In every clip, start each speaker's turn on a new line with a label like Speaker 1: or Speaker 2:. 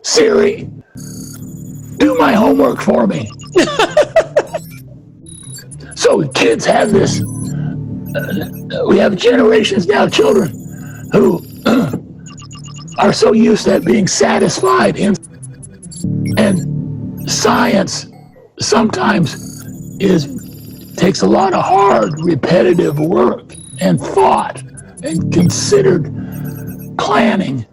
Speaker 1: Siri, do my homework for me. So kids have this. We have generations now, children, who are so used to being satisfied in, and science sometimes takes a lot of hard, repetitive work and thought and considered planning.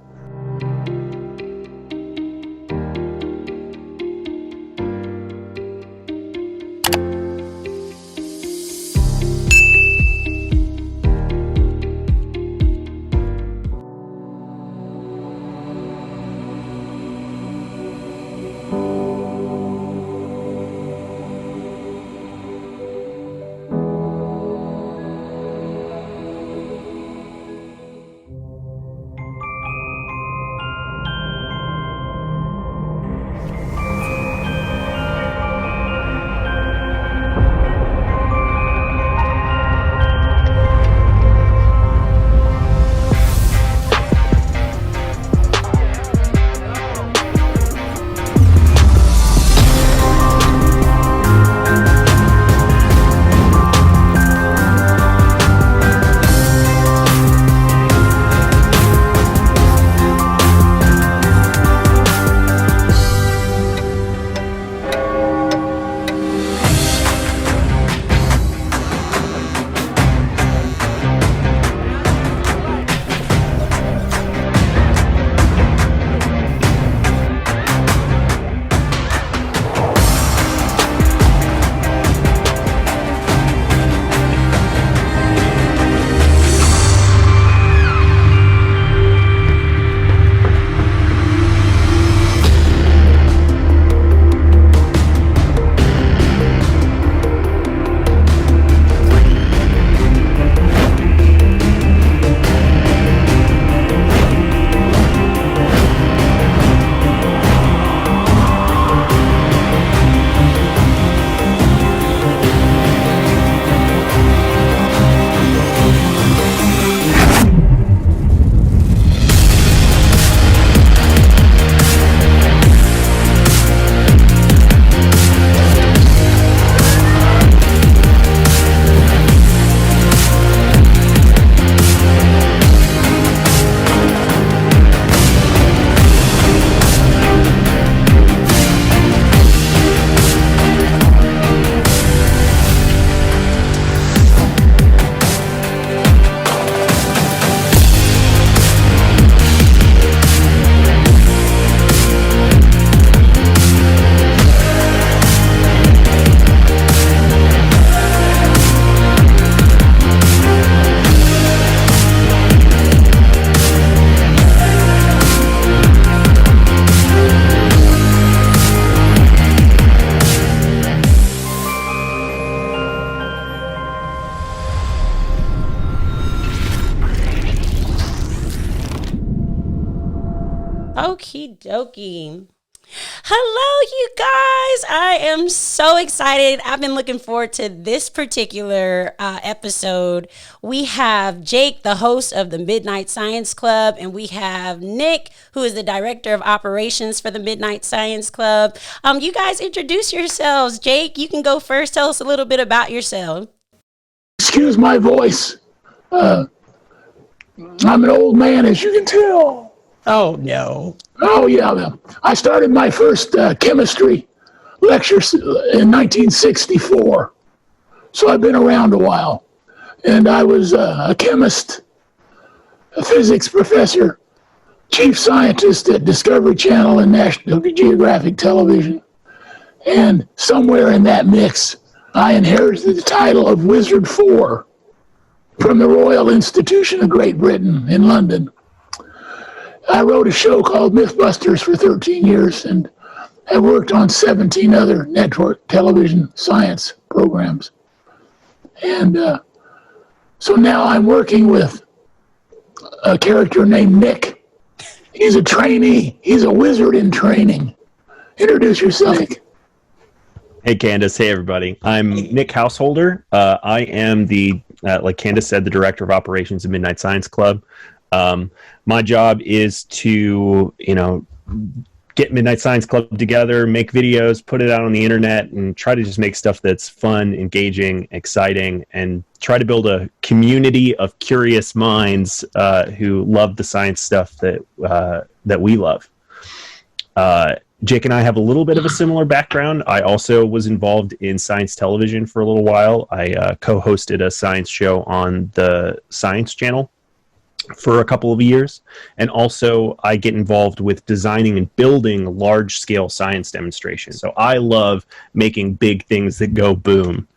Speaker 2: Okie dokie. Hello, you guys. I am so excited. I've been looking forward to this particular episode. We have Jake, the host of the Midnight Science Club, and we have Nick, who is the director of operations for the Midnight Science Club. You guys introduce yourselves. Jake, you can go first. Tell us a little bit about yourself.
Speaker 1: Excuse my voice. I'm an old man, as you can tell.
Speaker 2: Oh, no.
Speaker 1: Oh, yeah. I started my first chemistry lectures in 1964. So I've been around a while. And I was a chemist, a physics professor, chief scientist at Discovery Channel and National Geographic Television. And somewhere in that mix, I inherited the title of Wizard 4 from the Royal Institution of Great Britain in London. I wrote a show called Mythbusters for 13 years and have worked on 17 other network television science programs. And so now I'm working with a character named Nick. He's a trainee. He's a wizard in training. Introduce yourself.
Speaker 3: Hey, Candace. Hey, everybody. I'm Nick Householder. I am the, like Candace said, the director of operations of Midnight Science Club. My job is to, get Midnight Science Club together, make videos, put it out on the internet, and try to just make stuff that's fun, engaging, exciting, and try to build a community of curious minds who love the science stuff that we love. Jake and I have a little bit of a similar background. I also was involved in science television for a little while. I co-hosted a science show on the Science Channel for a couple of years. And also I get involved with designing and building large-scale science demonstrations. So I love making big things that go boom.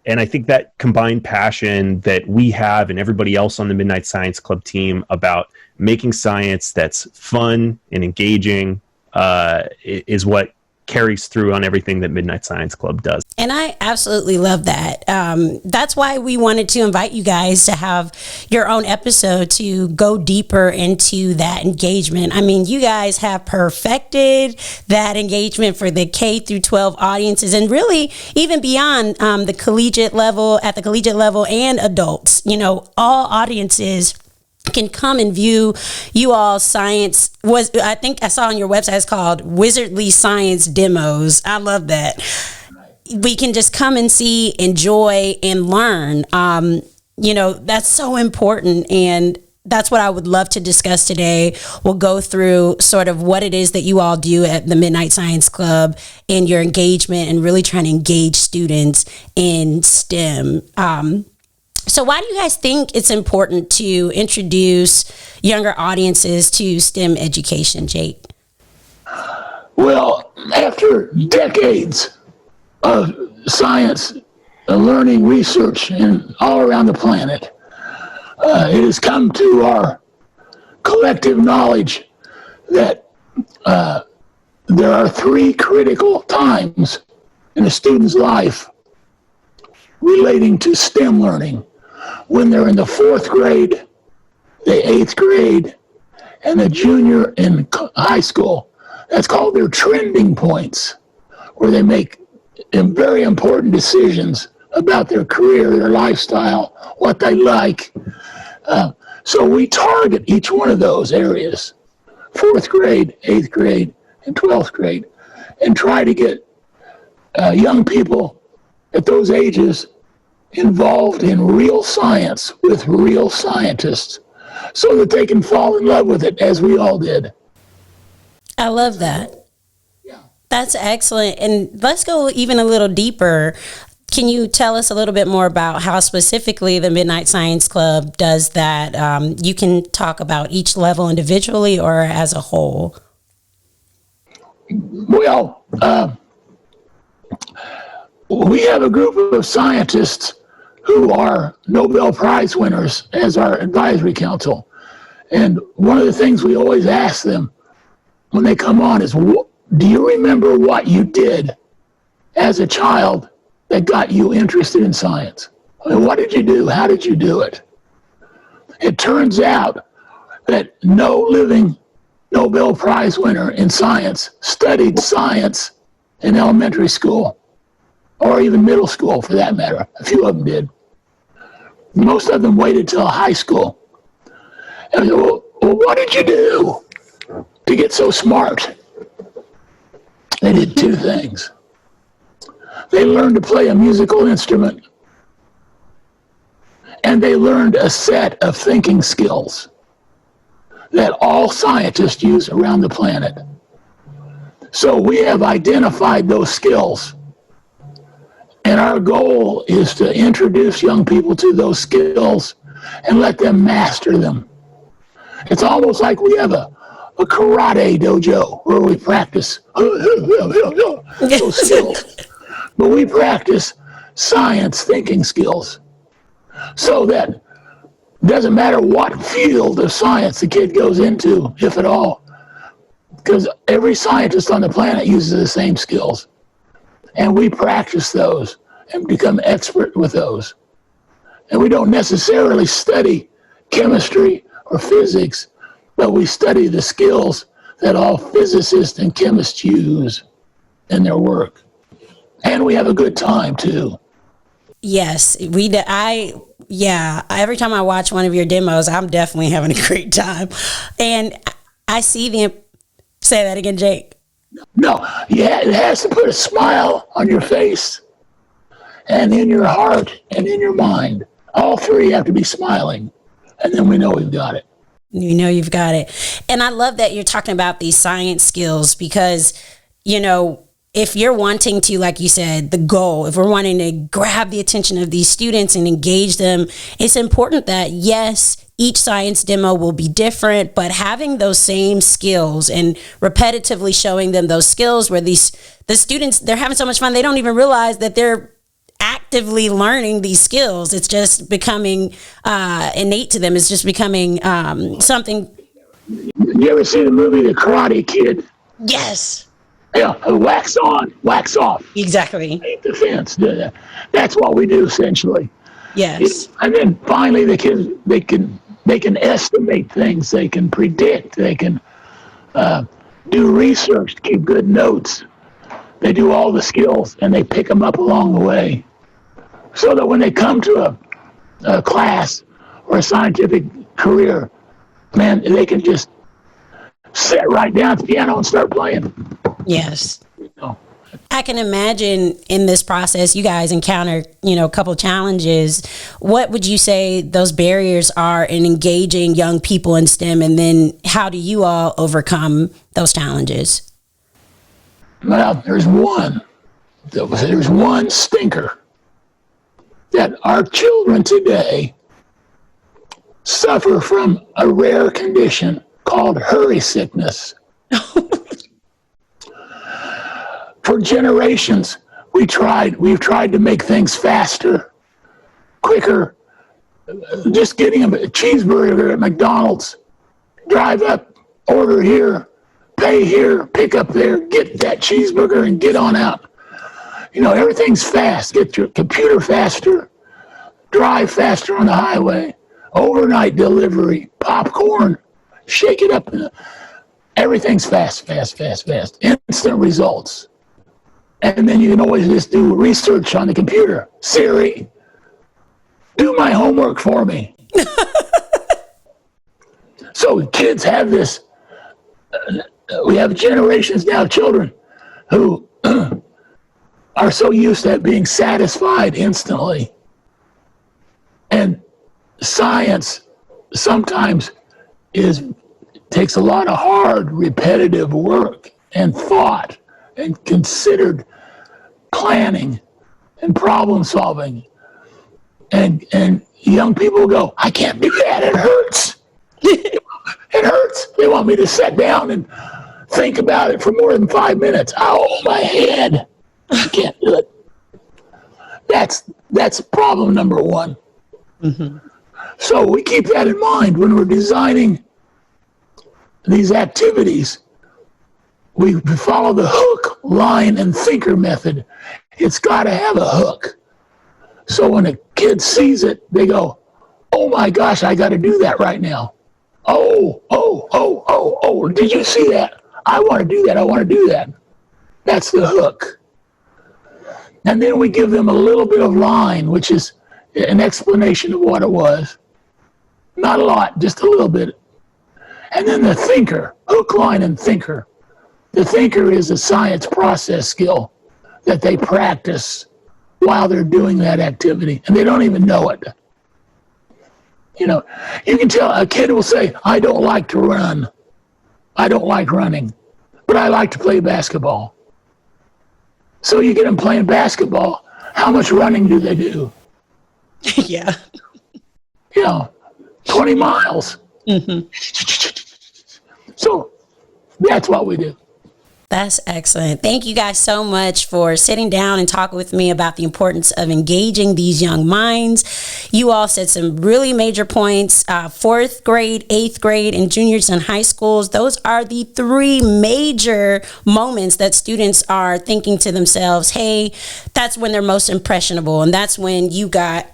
Speaker 3: And I think that combined passion that we have and everybody else on the Midnight Science Club team about making science that's fun and engaging is what carries through on everything that Midnight Science Club does.
Speaker 2: And I absolutely love that. That's why we wanted to invite you guys to have your own episode to go deeper into that engagement. I mean, you guys have perfected that engagement for the K through 12 audiences, and really even beyond the collegiate level, at the collegiate level, and adults. You know, all audiences can come and view you all science. I think I saw on your website, it's called Wizardly Science Demos. I love that. We can just come and see, enjoy, and learn. You know, that's so important. And that's what I would love to discuss today. We'll go through sort of what it is that you all do at the Midnight Science Club and your engagement and really trying to engage students in STEM. So why do you guys think it's important to introduce younger audiences to STEM education, Jake?
Speaker 1: Well, after decades of science, learning, research, and all around the planet, it has come to our collective knowledge that there are three critical times in a student's life relating to STEM learning: when they're in the 4th grade, the 8th grade, and the junior in high school. That's called their trending points, where they make very important decisions about their career, their lifestyle, what they like. So we target each one of those areas, 4th grade, 8th grade, and 12th grade, and try to get young people at those ages involved in real science with real scientists so that they can fall in love with it, as we all did.
Speaker 2: I love that. Yeah. That's excellent. And let's go even a little deeper. Can you tell us a little bit more about how specifically the Midnight Science Club does that? You can talk about each level individually or as a whole.
Speaker 1: Well, we have a group of scientists who are Nobel Prize winners as our advisory council. And one of the things we always ask them when they come on is, do you remember what you did as a child that got you interested in science? I mean, what did you do? How did you do it? It turns out that no living Nobel Prize winner in science studied science in elementary school, or even middle school for that matter. A few of them did. Most of them waited till high school. And I said, well, what did you do to get so smart? They did two things. They learned to play a musical instrument, and they learned a set of thinking skills that all scientists use around the planet. So we have identified those skills, and our goal is to introduce young people to those skills and let them master them. It's almost like we have a karate dojo where we practice those skills. But we practice science thinking skills so that it doesn't matter what field of science the kid goes into, if at all, because every scientist on the planet uses the same skills. And we practice those and become expert with those. And we don't necessarily study chemistry or physics, but we study the skills that all physicists and chemists use in their work. And we have a good time too.
Speaker 2: Yes, every time I watch one of your demos, I'm definitely having a great time. And I see Say that again, Jake.
Speaker 1: No, yeah, it has to put a smile on your face and in your heart and in your mind. All three have to be smiling, and then we know we've got it.
Speaker 2: You know you've got it. And I love that you're talking about these science skills because, you know, if you're wanting to, like you said, the goal, if we're wanting to grab the attention of these students and engage them, it's important that, yes, each science demo will be different, but having those same skills and repetitively showing them those skills where the students, they're having so much fun, they don't even realize that they're actively learning these skills. It's just becoming innate to them. It's just becoming something.
Speaker 1: You ever see the movie The Karate Kid?
Speaker 2: Yes.
Speaker 1: Yeah, wax on, wax off.
Speaker 2: Exactly.
Speaker 1: Paint the fence. That's what we do essentially.
Speaker 2: Yes.
Speaker 1: And then finally, the kids they can estimate things. They can predict. They can do research, keep good notes. They do all the skills, and they pick them up along the way, so that when they come to a class or a scientific career, man, they can just sit right down at the piano and start playing.
Speaker 2: Yes.
Speaker 1: Oh.
Speaker 2: I can imagine in this process, you guys encounter, a couple challenges. What would you say those barriers are in engaging young people in STEM? And then how do you all overcome those challenges?
Speaker 1: Well, there's one stinker that our children today suffer from a rare condition called hurry sickness. For generations, we've tried to make things faster, quicker. Just getting a cheeseburger at McDonald's, drive up, order here, pay here, pick up there, get that cheeseburger and get on out. Everything's fast. Get your computer faster, drive faster on the highway, overnight delivery, popcorn, shake it up. Everything's fast, fast, fast, fast. Instant results. And then you can always just do research on the computer. Siri, do my homework for me. So kids have this, we have generations now of children who are so used to being satisfied instantly. And science sometimes takes a lot of hard, repetitive work and thought and considered planning and problem solving. And young people go, I can't do that, it hurts. It hurts. They want me to sit down and think about it for more than 5 minutes. Oh, my head. I can't do it. That's problem number one. Mm-hmm. So we keep that in mind when we're designing these activities. We follow the hook, line, and thinker method. It's got to have a hook. So when a kid sees it, they go, oh my gosh, I got to do that right now. Oh, did you see that? I want to do that, I want to do that. That's the hook. And then we give them a little bit of line, which is an explanation of what it was. Not a lot, just a little bit. And then the thinker, hook, line, and thinker. The thinker is a science process skill that they practice while they're doing that activity, and they don't even know it. You can tell a kid will say, I don't like to run. I don't like running, but I like to play basketball. So you get them playing basketball. How much running do they do?
Speaker 2: Yeah.
Speaker 1: 20 miles. Mm-hmm. So that's what we do.
Speaker 2: That's excellent. Thank you guys so much for sitting down and talking with me about the importance of engaging these young minds. You all said some really major points. 4th grade, 8th grade, and juniors in high schools. Those are the 3 major moments that students are thinking to themselves, hey, that's when they're most impressionable. And that's when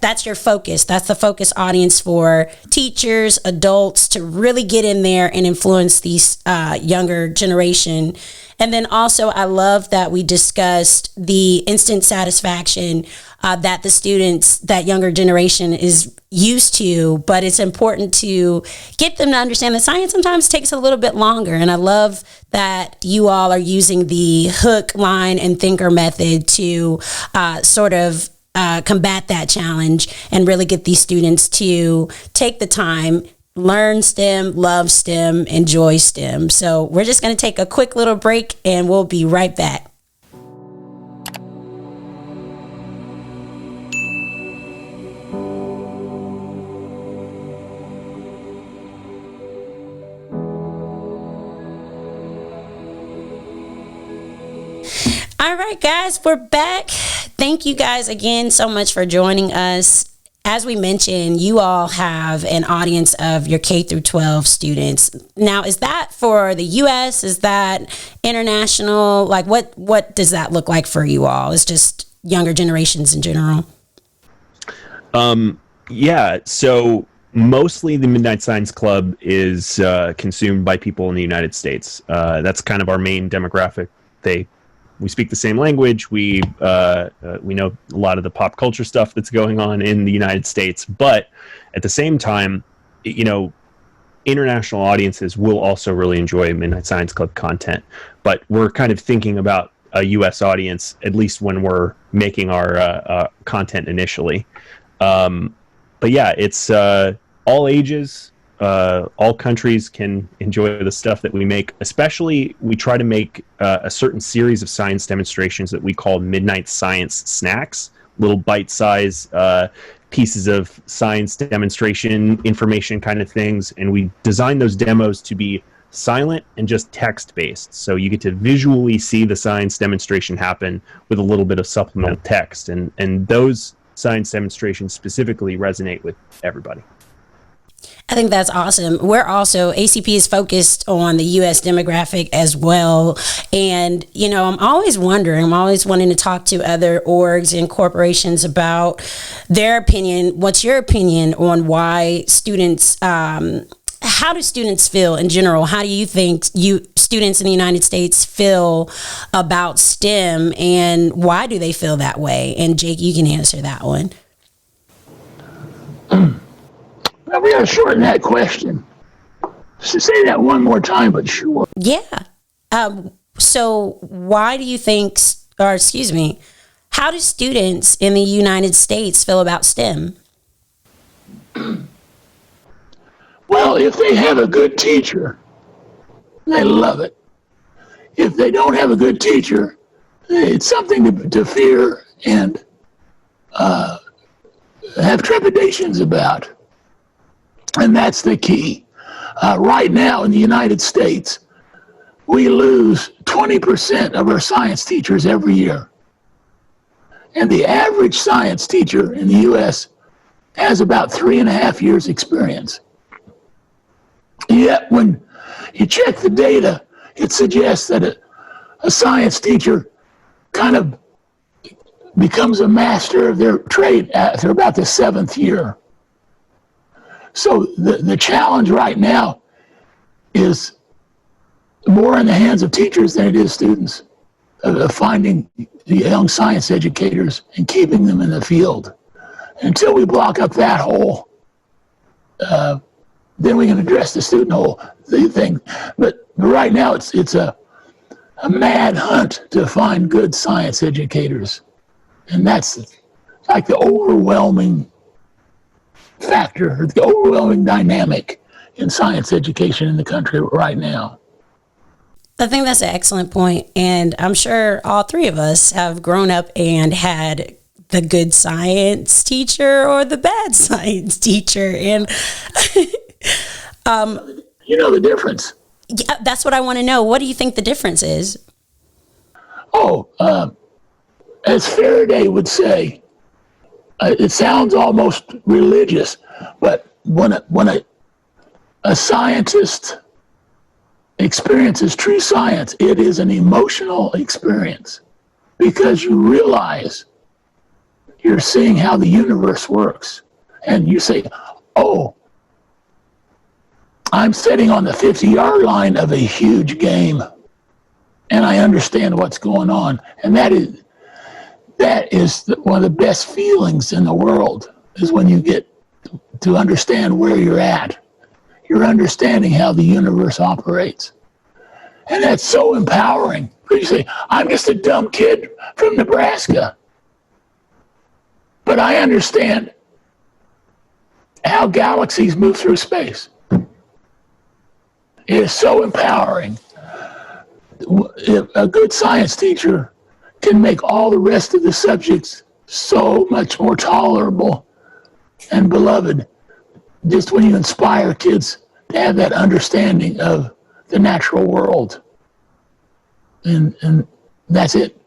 Speaker 2: that's your focus. That's the focus audience for teachers, adults to really get in there and influence these younger generation. And then also, I love that we discussed the instant satisfaction that the students, that younger generation is used to, but it's important to get them to understand that science sometimes takes a little bit longer. And I love that you all are using the hook, line, and thinker method to sort of combat that challenge and really get these students to take the time, learn STEM, love STEM, enjoy STEM. So we're just going to take a quick little break and we'll be right back. All right, guys, we're back. Thank you guys again so much for joining us. As we mentioned, you all have an audience of your K through 12 students. Now, is that for the U.S.? Is that international? Like, what does that look like for you all? It's just younger generations in general.
Speaker 3: Yeah, so mostly the Midnight Science Club is consumed by people in the United States. That's kind of our main demographic. We speak the same language. We know a lot of the pop culture stuff that's going on in the United States, but at the same time, international audiences will also really enjoy Midnight Science Club content. But we're kind of thinking about a U.S. audience, at least when we're making our content initially. But yeah, it's all ages. All countries can enjoy the stuff that we make. Especially, we try to make a certain series of science demonstrations that we call Midnight Science Snacks, little bite-sized pieces of science demonstration information kind of things. And we design those demos to be silent and just text-based. So you get to visually see the science demonstration happen with a little bit of supplemental text. And those science demonstrations specifically resonate with everybody.
Speaker 2: I think that's awesome. We're also, ACP is focused on the U.S. demographic as well. And, I'm always wanting to talk to other orgs and corporations about their opinion. What's your opinion on why students, how do students feel in general? How do you think students in the United States feel about STEM, and why do they feel that way? And Jake, you can answer that one.
Speaker 1: Well, we got to shorten that question. Say that one more time, but sure.
Speaker 2: Yeah. So why do you think, how do students in the United States feel about STEM?
Speaker 1: Well, if they have a good teacher, they love it. If they don't have a good teacher, it's something to fear and have trepidations about. And that's the key. Right now in the United States, we lose 20% of our science teachers every year. And the average science teacher in the U.S. has about 3.5 years experience. Yet when you check the data, it suggests that a science teacher kind of becomes a master of their trade after about the 7th year. So the challenge right now is more in the hands of teachers than it is students, of finding the young science educators and keeping them in the field. Until we block up that hole, then we can address the student hole thing. But right now it's a mad hunt to find good science educators. And that's like the overwhelming factor, the overwhelming dynamic in science education in the country right now.
Speaker 2: I think that's an excellent point. And I'm sure all three of us have grown up and had the good science teacher or the bad science teacher. And
Speaker 1: you know the difference.
Speaker 2: Yeah, that's what I want to know. What do you think the difference is?
Speaker 1: As Faraday would say, it sounds almost religious, but when a scientist experiences true science, it is an emotional experience because you realize you're seeing how the universe works. And you say, I'm sitting on the 50-yard line of a huge game, and I understand what's going on. And that is one of the best feelings in the world, is when you get to understand where you're at. You're understanding how the universe operates. And that's so empowering. You say, I'm just a dumb kid from Nebraska, but I understand how galaxies move through space. It is so empowering. A good science teacher can make all the rest of the subjects so much more tolerable and beloved, just when you inspire kids to have that understanding of the natural world. And that's it.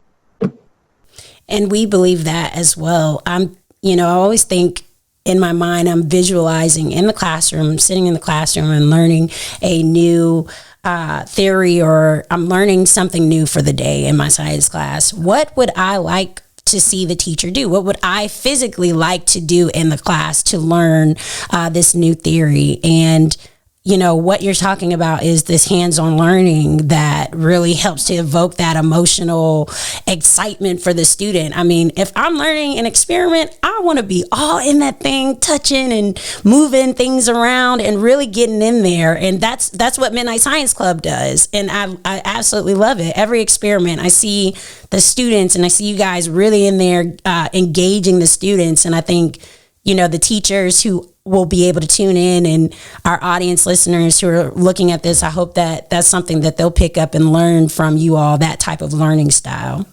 Speaker 2: And we believe that as well. I always think in my mind, I'm visualizing in the classroom, sitting in the classroom and learning a new theory, or I'm learning something new for the day in my science class. What would I like to see the teacher do? What would I physically like to do in the class to learn this new theory? And what you're talking about is this hands-on learning that really helps to evoke that emotional excitement for the student. I mean, if I'm learning an experiment, I want to be all in that thing, touching and moving things around and really getting in there. And that's what Midnight Science Club does. And I absolutely love it. Every experiment, I see the students and I see you guys really in there engaging the students. And I think, the teachers who will be able to tune in, and our audience listeners who are looking at this, I hope that that's something that they'll pick up and learn from you all, that type of learning style.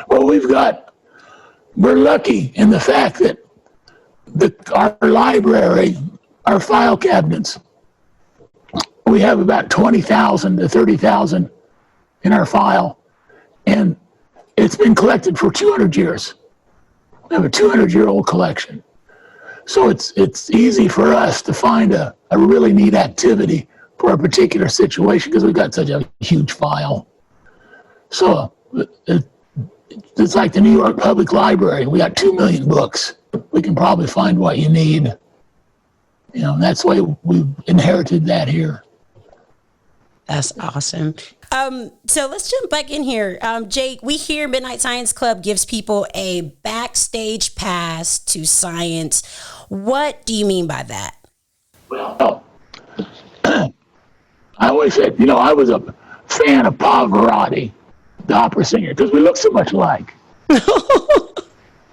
Speaker 1: Well, we're lucky in the fact that our library, our file cabinets, we have about 20,000 to 30,000 in our file, and it's been collected for 200 years. We have a 200-year-old collection. So it's easy for us to find a really neat activity for a particular situation because we've got such a huge file. So it's like the New York Public Library. We got 2 million books. We can probably find what you need. That's why we've inherited that here.
Speaker 2: That's awesome. So let's jump back in here. Jake, we hear Midnight Science Club gives people a backstage pass to science. What do you mean by that?
Speaker 1: Well, I always said, I was a fan of Pavarotti, the opera singer, because we look so much alike.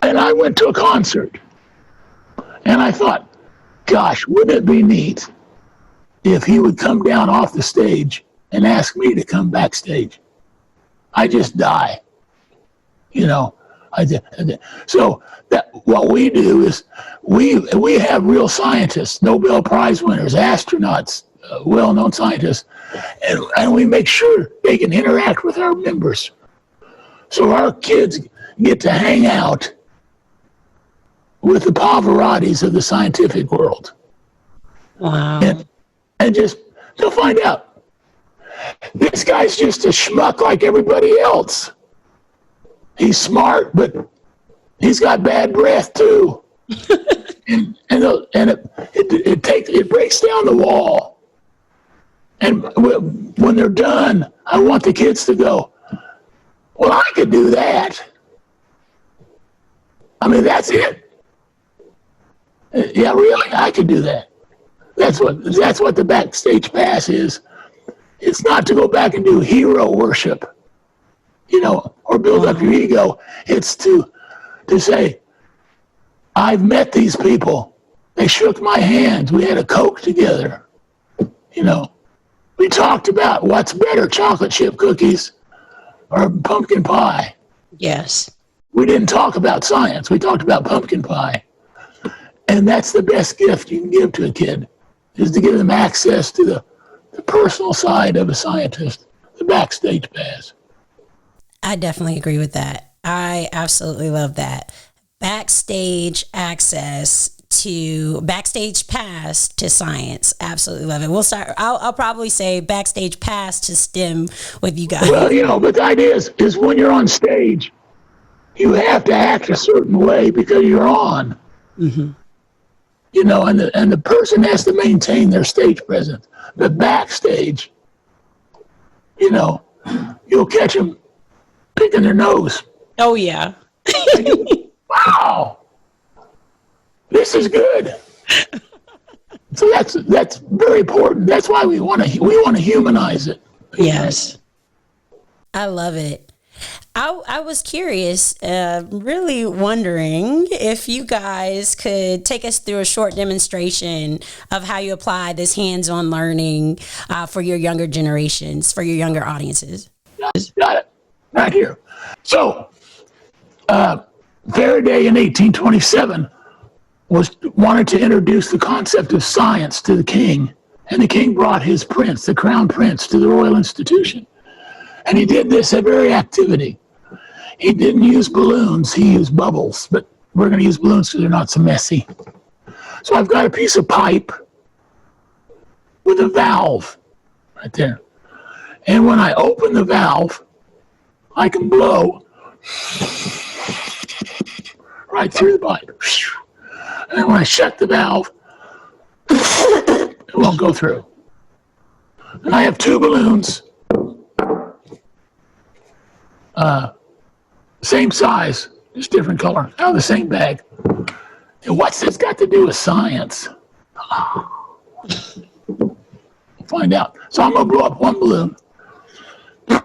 Speaker 1: And I went to a concert, and I thought, gosh, wouldn't it be neat if he would come down off the stage and ask me to come backstage? I just die, So what we do is we have real scientists, Nobel Prize winners, astronauts, well-known scientists, and we make sure they can interact with our members. So our kids get to hang out with the Pavarottis of the scientific world.
Speaker 2: Wow.
Speaker 1: And just to find out, this guy's just a schmuck like everybody else. He's smart, but he's got bad breath too. and it breaks down the wall. And when they're done, I want the kids to go, well, I could do that. I mean, that's it. Yeah, really, I could do that. That's what the backstage pass is. It's not to go back and do hero worship, or build up your ego. It's to say, I've met these people. They shook my hand. We had a Coke together. We talked about what's better, chocolate chip cookies or pumpkin pie.
Speaker 2: Yes.
Speaker 1: We didn't talk about science. We talked about pumpkin pie. And that's the best gift you can give to a kid, is to give them access to the personal side of a scientist, the backstage pass.
Speaker 2: I definitely agree with that. I absolutely love that. Backstage pass to science. Absolutely love it. We'll start. I'll probably say backstage pass to STEM with you guys.
Speaker 1: Well, but the idea is when you're on stage, you have to act a certain way because you're on.
Speaker 2: Mm-hmm.
Speaker 1: And the person has to maintain their stage presence. But backstage, you'll catch them picking their nose.
Speaker 2: Oh, yeah.
Speaker 1: Wow. this is good. So that's very important. That's why we want to humanize it.
Speaker 2: Yes. I love it. I was curious, really wondering if you guys could take us through a short demonstration of how you apply this hands-on learning for your younger generations, for your younger audiences.
Speaker 1: Got it. Right here. So, Faraday in 1827 wanted to introduce the concept of science to the king, and the king brought his prince, the crown prince, to the Royal Institution. And he did this very activity. He didn't use balloons, he used bubbles, but we're going to use balloons so they're not so messy. So I've got a piece of pipe with a valve right there. And when I open the valve, I can blow right through the pipe. And when I shut the valve, it won't go through. And I have two balloons. Same size, just different color, out of the same bag. And what's this got to do with science? We'll find out. So I'm going to blow up one balloon. I'm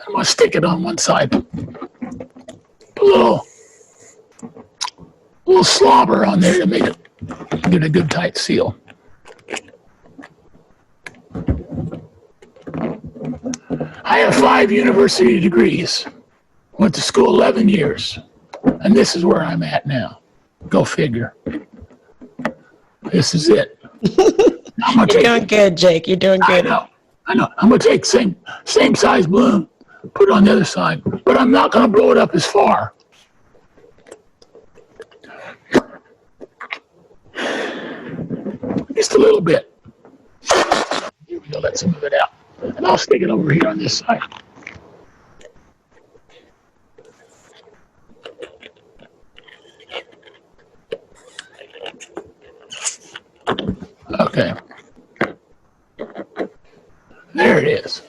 Speaker 1: going to stick it on one side. Put a little slobber on there to make it get a good tight seal. I have 5 university degrees. Went to school 11 years. And this is where I'm at now. Go figure. This is it.
Speaker 2: You're doing good, Jake. You're doing good.
Speaker 1: I know. I'm going to take same size balloon, put it on the other side. But I'm not going to blow it up as far. Just a little bit. Here we go. Let some of it out. And I'll stick it over here on this side. Okay. There it is.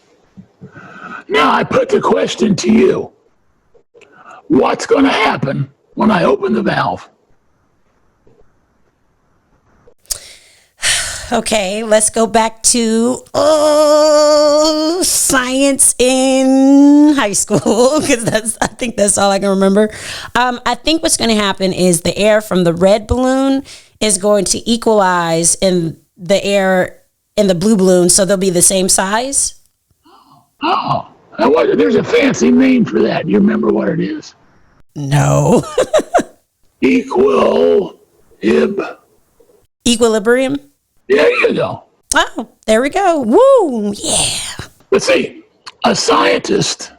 Speaker 1: Now I put the question to you. What's going to happen when I open the valve?
Speaker 2: Okay, let's go back to science in high school, because I think that's all I can remember. I think what's going to happen is the air from the red balloon is going to equalize in the air in the blue balloon, so they'll be the same size.
Speaker 1: Oh, there's a fancy name for that. You remember what it is?
Speaker 2: No. Equilibrium?
Speaker 1: There you go.
Speaker 2: Oh, there we go. Woo, yeah.
Speaker 1: But see, a scientist,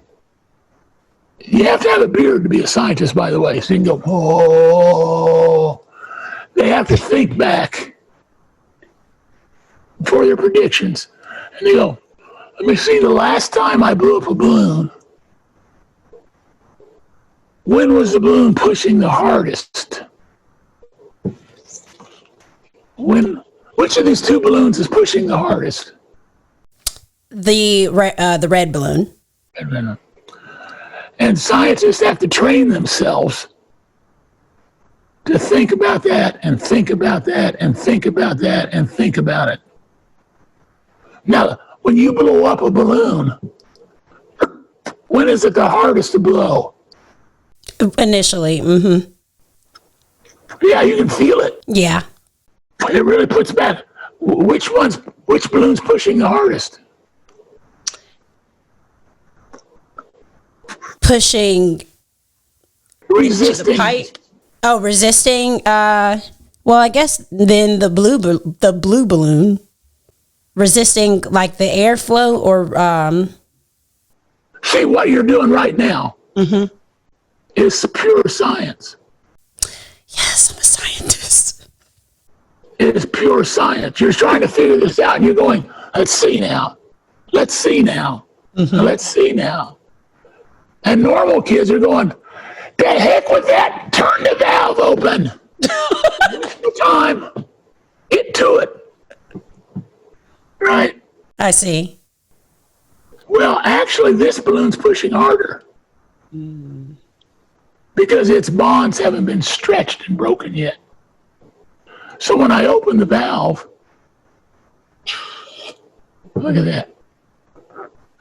Speaker 1: you have to have a beard to be a scientist, by the way. So you can go, oh. They have to think back for their predictions. And they go, let me see, the last time I blew up a balloon, when was the balloon pushing the hardest? Which of these two balloons is pushing the hardest?
Speaker 2: The red balloon.
Speaker 1: And scientists have to train themselves to think about that and think about that and think about that and think about it. Now, when you blow up a balloon, when is it the hardest to blow?
Speaker 2: Initially, mm-hmm.
Speaker 1: Yeah, you can feel it.
Speaker 2: Yeah.
Speaker 1: It really puts back. Which balloon's pushing the hardest?
Speaker 2: Pushing.
Speaker 1: Resisting.
Speaker 2: The pipe. Oh, resisting. Well, I guess then the blue balloon, resisting like the airflow or.
Speaker 1: See, what you're doing right now is pure science.
Speaker 2: Yes, I'm a scientist.
Speaker 1: It is pure science. You're trying to figure this out, and you're going, let's see now. Let's see now. Let's see now. And normal kids are going, the heck with that. Turn the valve open. No time. Get to it. Right?
Speaker 2: I see.
Speaker 1: Well, actually, this balloon's pushing harder. because its bonds haven't been stretched and broken yet. So when I open the valve, look at that.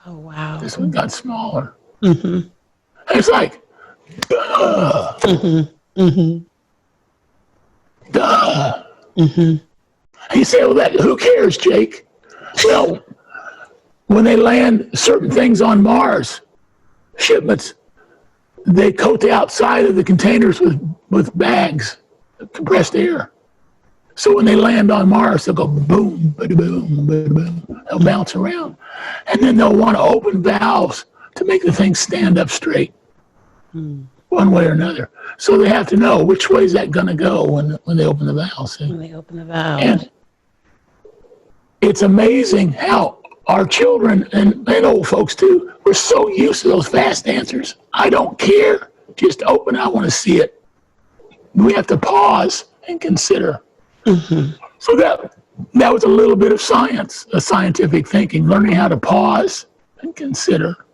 Speaker 2: Oh, wow.
Speaker 1: This one got smaller. Mm-hmm. It's like, duh. Mm-hmm. Mm-hmm. Duh. Mm-hmm. And you say, well, who cares, Jake? Well, when they land certain things on Mars, shipments, they coat the outside of the containers with bags of compressed air. So when they land on Mars, they'll go boom, bada boom, bada boom. They'll bounce around. And then they'll want to open valves to make the thing stand up straight, one way or another. So they have to know which way is that going to go when they open the valves.
Speaker 2: When they open the valve.
Speaker 1: And it's amazing how our children and old folks too, we're so used to those fast answers. I don't care. Just open it. I want to see it. We have to pause and consider. Mm-hmm. So that was a little bit of science, a scientific thinking, learning how to pause and consider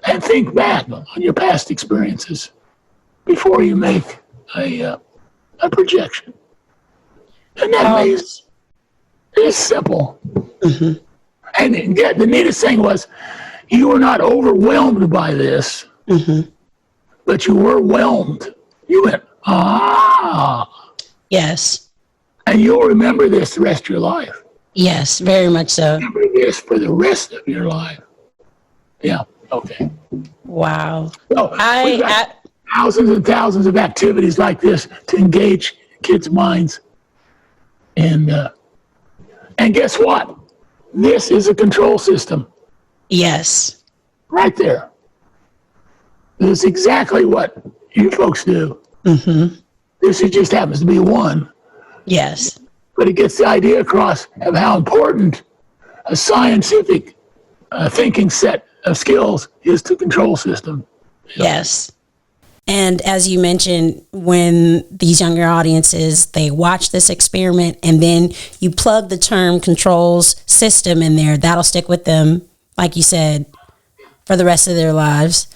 Speaker 1: and think back on your past experiences before you make a projection. Isn't that amazing? It's simple. Mm-hmm. And the neatest thing was you were not overwhelmed by this, mm-hmm. but you were whelmed. You went, ah.
Speaker 2: Yes.
Speaker 1: And you'll remember this the rest of your life.
Speaker 2: Yes, very much so.
Speaker 1: Remember this for the rest of your life. Yeah, okay.
Speaker 2: Wow.
Speaker 1: So we've got thousands and thousands of activities like this to engage kids' minds. And guess what? This is a control system.
Speaker 2: Yes.
Speaker 1: Right there. This is exactly what you folks do. Mm-hmm. This just happens to be one.
Speaker 2: Yes.
Speaker 1: But it gets the idea across of how important a scientific thinking set of skills is to control system.
Speaker 2: Yes. And as you mentioned, when these younger audiences, they watch this experiment and then you plug the term controls system in there, that'll stick with them, like you said, for the rest of their lives.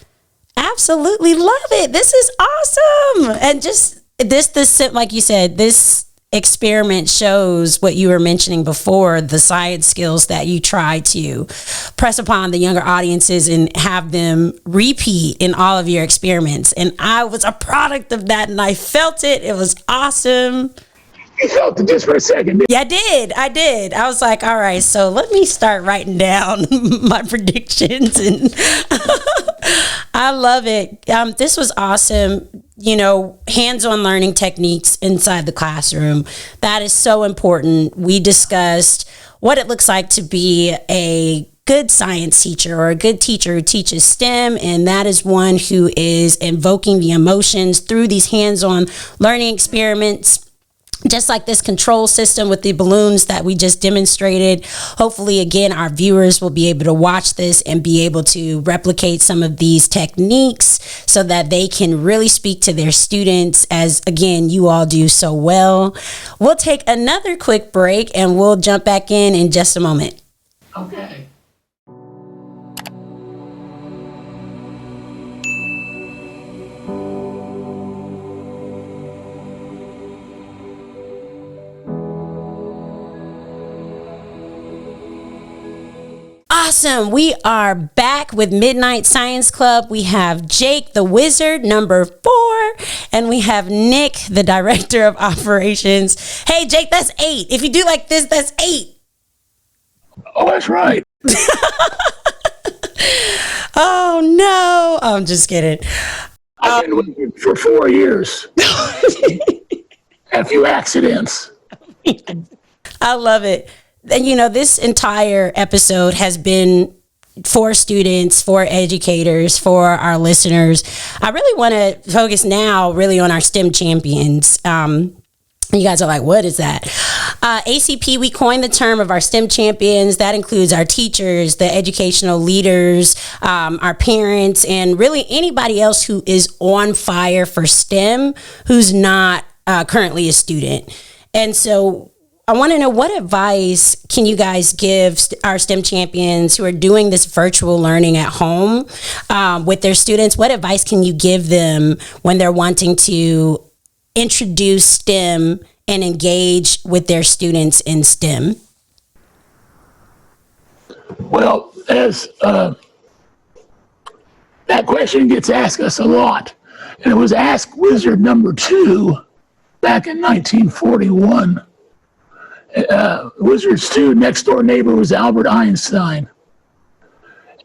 Speaker 2: Absolutely love it. This is awesome. And just this, like you said, this experiment shows what you were mentioning before, the science skills that you try to press upon the younger audiences and have them repeat in all of your experiments. And I was a product of that and I felt it. It was awesome.
Speaker 1: You felt it just for a second.
Speaker 2: Yeah, I did. I was like, all right, so let me start writing down my predictions. And I love it. This was awesome. You know, hands-on learning techniques inside the classroom. That is so important. We discussed what it looks like to be a good science teacher or a good teacher who teaches STEM, and that is one who is invoking the emotions through these hands-on learning experiments. Just like this control system with the balloons that we just demonstrated. Hopefully, again, our viewers will be able to watch this and be able to replicate some of these techniques so that they can really speak to their students as, again, you all do so well. We'll take another quick break and we'll jump back in just a moment.
Speaker 1: Okay.
Speaker 2: Awesome. We are back with Midnight Science Club. We have Jake, the wizard, number 4, and we have Nick, the director of operations. Hey, Jake, that's 8. If you do like this, that's 8.
Speaker 1: Oh, that's right.
Speaker 2: Oh, no. I'm just kidding.
Speaker 1: I've been with you for 4 years. A few accidents.
Speaker 2: I love it. And, you know, this entire episode has been for students, for educators, for our listeners. I really want to focus now really on our STEM champions. You guys are like, what is that? ACP, we coined the term of our STEM champions. That includes our teachers, the educational leaders, our parents, and really anybody else who is on fire for STEM who's not currently a student. And so I want to know, what advice can you guys give our STEM champions who are doing this virtual learning at home with their students? What advice can you give them when they're wanting to introduce STEM and engage with their students in STEM?
Speaker 1: Well, as that question gets asked us a lot, and it was asked Wizard number 2 back in 1941. Wizard's 2 next door neighbor was Albert Einstein,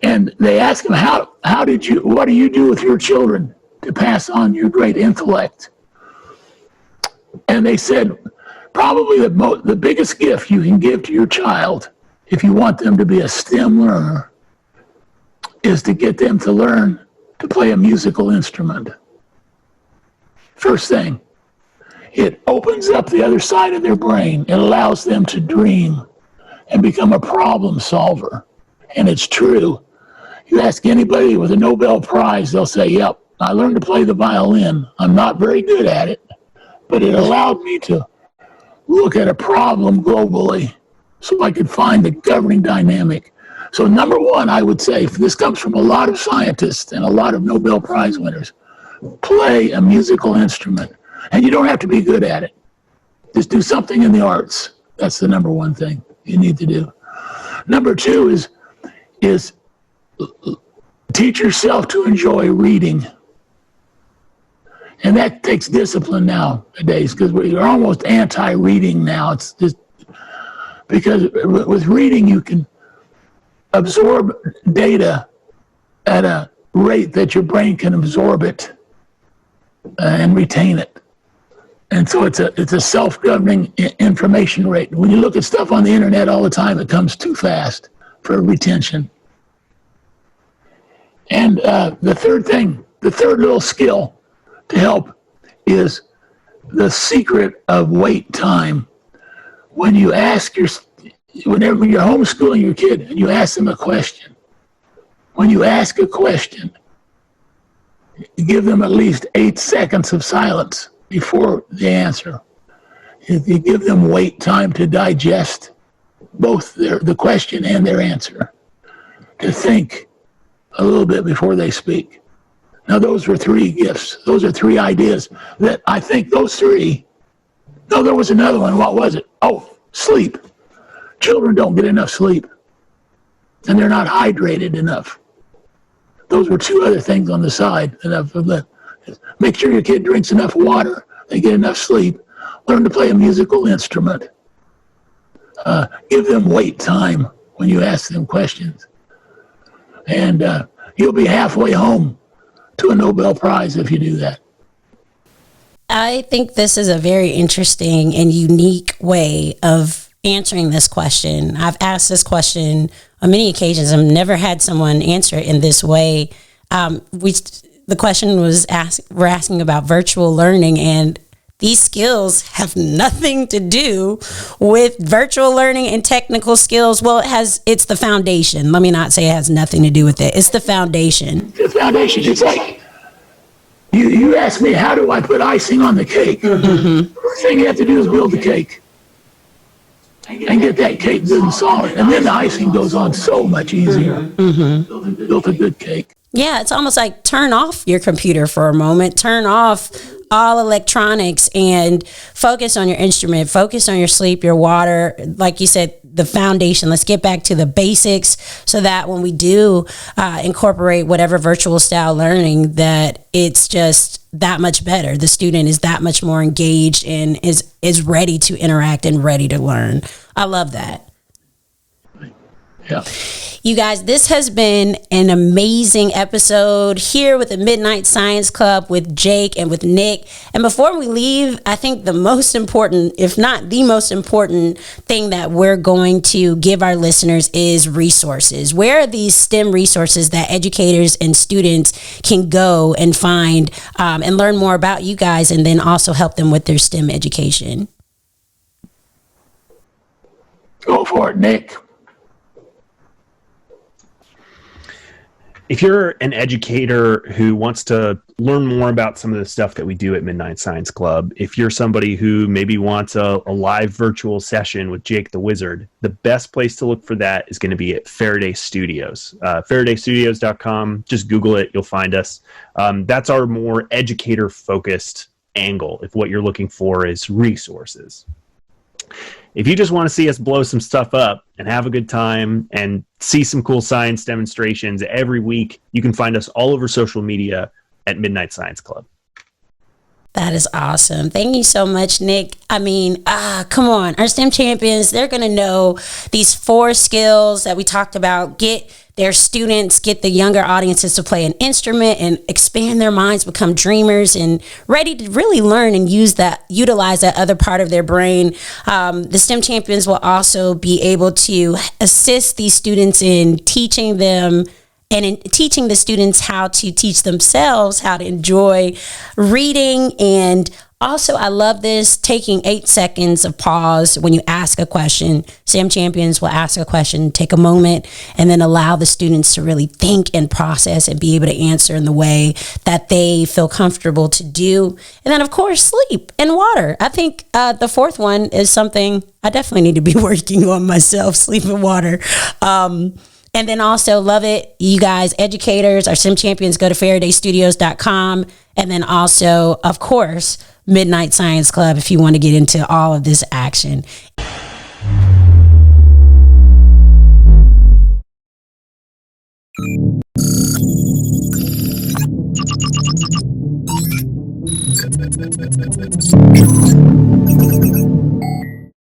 Speaker 1: and they asked him, what do you do with your children to pass on your great intellect? And they said, probably the biggest gift you can give to your child, if you want them to be a STEM learner, is to get them to learn to play a musical instrument. First thing, it opens up the other side of their brain. It allows them to dream and become a problem solver. And it's true. You ask anybody with a Nobel Prize, they'll say, yep, I learned to play the violin. I'm not very good at it, but it allowed me to look at a problem globally so I could find the governing dynamic. So number one, I would say, this comes from a lot of scientists and a lot of Nobel Prize winners, play a musical instrument. And you don't have to be good at it. Just do something in the arts. That's the number one thing you need to do. Number two is teach yourself to enjoy reading. And that takes discipline nowadays, because we're almost anti-reading now. It's just because with reading you can absorb data at a rate that your brain can absorb it and retain it. And so it's a self-governing information rate. When you look at stuff on the internet all the time, it comes too fast for retention. And the third little skill to help is the secret of wait time. Whenever you're homeschooling your kid and you ask them a question, when you ask a question, you give them at least 8 seconds of silence before the answer. You give them wait time to digest both the question and their answer, to think a little bit before they speak. Now, those were 3 gifts. Those are 3 ideas that I think those 3. No, there was another one. What was it? Oh, sleep. Children don't get enough sleep, and they're not hydrated enough. Those were 2 other things on the side that I've left. Make sure your kid drinks enough water, they get enough sleep, learn to play a musical instrument. Give them wait time when you ask them questions. And you'll be halfway home to a Nobel Prize if you do that.
Speaker 2: I think this is a very interesting and unique way of answering this question. I've asked this question on many occasions. I've never had someone answer it in this way. The question was we're asking about virtual learning, and these skills have nothing to do with virtual learning and technical skills. Well, it's the foundation. Let me not say it has nothing to do with it. It's the foundation.
Speaker 1: The foundation. It's like you ask me, how do I put icing on the cake? Mm-hmm. First thing you have to do is build the cake and get that cake good and solid. And then the icing goes on so much easier. Mm-hmm. Built a good cake.
Speaker 2: Yeah, it's almost like turn off your computer for a moment, turn off all electronics and focus on your instrument, focus on your sleep, your water, like you said, the foundation. Let's get back to the basics so that when we do incorporate whatever virtual style learning, that it's just that much better. The student is that much more engaged and is ready to interact and ready to learn. I love that.
Speaker 1: Yeah.
Speaker 2: You guys, this has been an amazing episode here with the Midnight Science Club with Jake and with Nick. And before we leave, I think the most important, if not the most important thing that we're going to give our listeners is resources. Where are these STEM resources that educators and students can go and find and learn more about you guys, and then also help them with their STEM education?
Speaker 1: Go for it, Nick.
Speaker 3: if you're an educator who wants to learn more about some of the stuff that we do at Midnight Science Club, if you're somebody who maybe wants a live virtual session with Jake the Wizard, the best place to look for that is going to be at Faraday Studios. FaradayStudios.com. Just Google it. You'll find us. That's our more educator-focused angle if what you're looking for is resources. If you just want to see us blow some stuff up and have a good time and see some cool science demonstrations every week, you can find us all over social media at Midnight Science Club.
Speaker 2: That is awesome. Thank you so much, Nick. I mean, come on. Our STEM champions, they're going to know these 4 skills that we talked about. Get their students, get the younger audiences to play an instrument and expand their minds, become dreamers and ready to really learn and utilize that other part of their brain. The STEM champions will also be able to assist these students in teaching them and in teaching the students how to teach themselves how to enjoy reading. And also, I love this, taking 8 seconds of pause when you ask a question. STEM champions will ask a question, take a moment, and then allow the students to really think and process and be able to answer in the way that they feel comfortable to do. And then, of course, sleep and water. I think the 4th one is something I definitely need to be working on myself, sleep and water. And then also, love it, you guys, educators, our STEM champions, go to FaradayStudios.com. And then also, of course, Midnight Science Club if you want to get into all of this action.